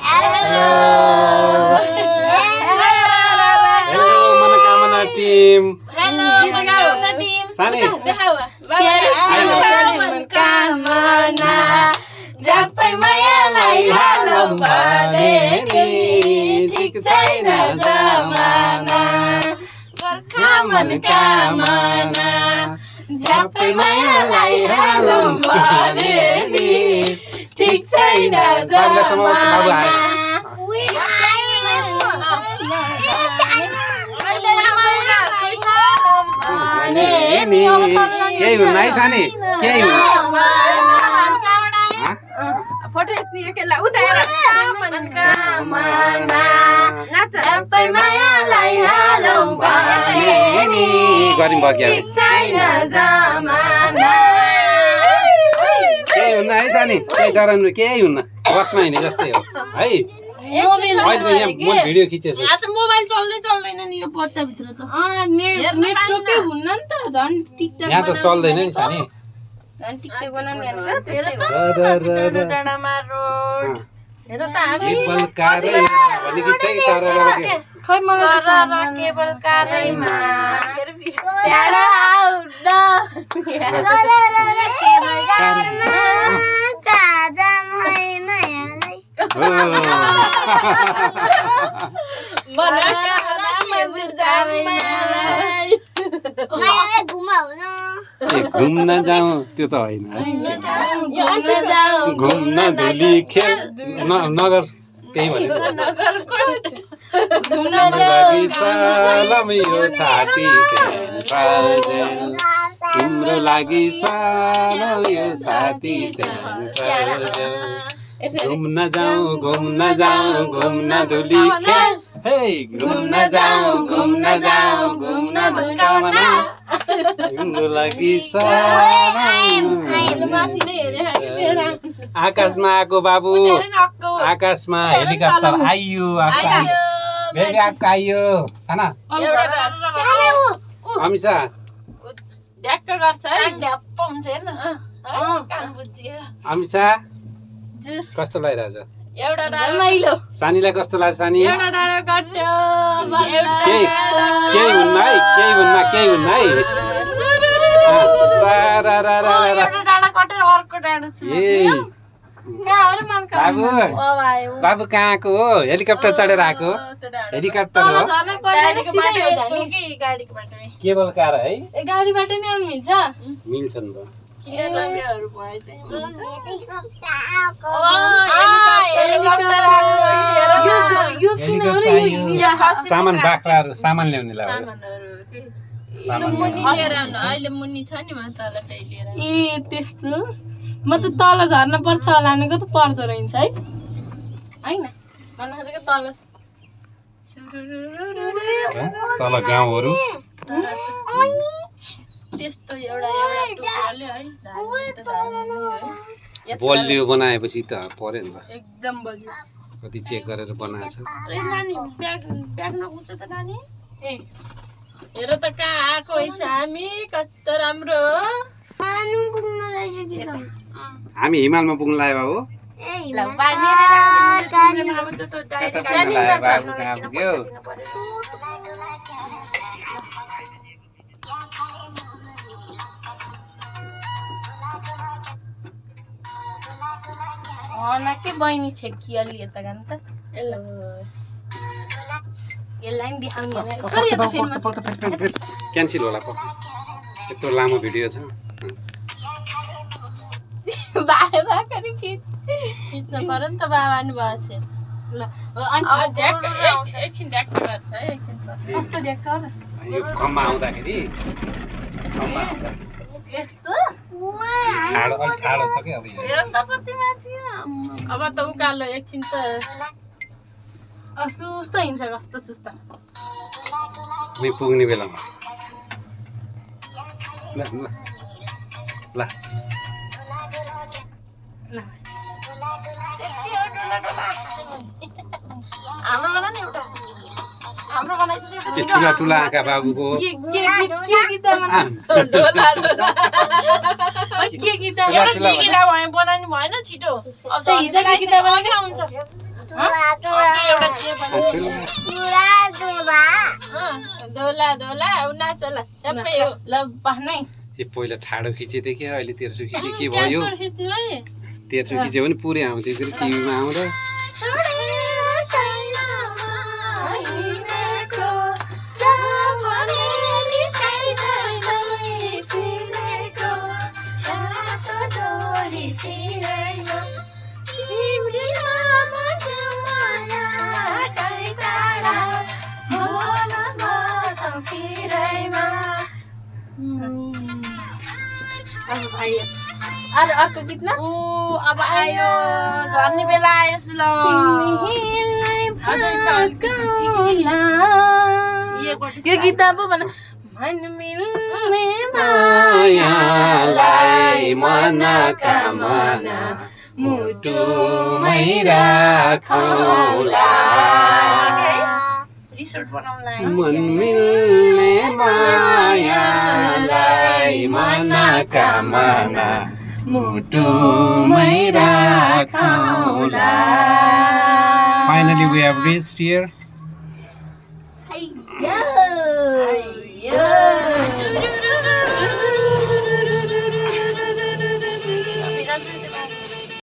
Hello मनोकामना team hello मनोकामना team सानी मनोकामना जपै मायालाई हालौं भने नि ठिक छैन जमाना गोर्खा मनोकामना जपै मायालाई हालौं भने नि ठिक छैन जमाना केही हुन्न है सानी केही हुन्न फोटो यति एकैलाई उताएर मनोकामना नाच सबै मायालाई हालौं भने नि गरिम बग्या ठिक छैन जमाना केही हुन्न है सानी केही डराउनु केही हुन्न बसमा हिँडे जस्तै हो है अहिले त यहाँ म भिडियो खिचेछु आज मोबाइल चल्दैन नि यो पत्ताभित्र त नेटवर्कै हुन्न नि त झन् टिकटक यहाँ त चल्दैन नि सानी झन् टिकटक बनाउने भनेको त्यस्तै हो डाँडामा रोड हेर त हामी केबल कारमा भन्ने गीत चाहिँ खै मलाई केबल कारमा प्यारा आउदा मन्दिर जामै घुम्न जाउँ त्यो त होइन घुम्न धुली खेल नगर त्यही भनेको यो छाती तिम्रो लागि सानो यो छाती घुम्न जाउँ घुम्न धुली खेल हे घुम्न जाउँ घुम्न मनोकामना तिम्रो लागि आकाशमा आएको बाबु आकाशमा हेलिकप्टर आइयो बेबी आइयो साना अमिषा ढ्याक्क गर्छ है ढ्याप्प हुन्छ हेर्न कान बुझ्यो अमिषा कस्तो लागिरहेछ एउटा रमाइलो सानीलाई कस्तो लाग्छ सानी एउटा डाँडा कट्यो केही हुन्न है एउटा डाँडा कटेर अर्को डाँडा छु बाबु कहाँको हो हेलिकप्टर चढेर आएको हेलिकप्टर हो केबल कार है गाडीबाट नि आउनु मिल्छ मिल्छ नि सामान बाख्राहरू सामान ल्याउनेलाई अहिले मुनि छ नि तल त्यही लिएर ए त्यस्तो म त तल झर्न पर्छ होला भनेको त पर्दो रहेछ है हैन भन्न खोजेको तल गाउँहरू त्यस्तो एउटा टुक्राले है बलियो बनाएपछि त पर्यो नि त एकदम बलियो कति चेक गरेर बनाएको छ नानी ब्याग नकुद्छ त नानी ए हेर त कहाँ आएको छ हामी कस्तो राम्रो हामी हिमालमा पुग्नु लाग्यो बाबु के बहिनी छेकी अलि यता गान त यसलाई पनि देखाउने क्यान्सल होला पो यत्रो लामो भिडियो छ बाबा खिच्नु पर्यो नि त बाबा नि भएछ ल एकछिन ढ्याक्क गर्छ है एकछिन कस्तो ढ्याक्क यो खम्मा आउँदाखेरि यस्तो ठाडो छ कि अब हेर त कति माथि अब त उकालो एकछिन त सुस्त हिँड्छ कस्तो सुस्त मी पुग्ने बेलामा ल ल ठुला ठुला आँखा बाबुको दोला दोला नाच ल सबै हो ल पार्नै यो पहिला ठाडो खिचेथे क्या अहिले तेर्सो खिचे के भयो तेर्सो खिच्यो भने पुरै आउँथ्यो फेरि टिभीमा आउँदा अब आयो अरे अर्को गीत न अब आयो झर्ने बेला आयो ल यो गीत अब भन मन मिल्ने मायालाई मनकामना मुटुमै राखौला रिसोर्ट बनाउला मन मिल्ने मायालाई Manakamana मुटुमै राखौला. Finally we have reached here.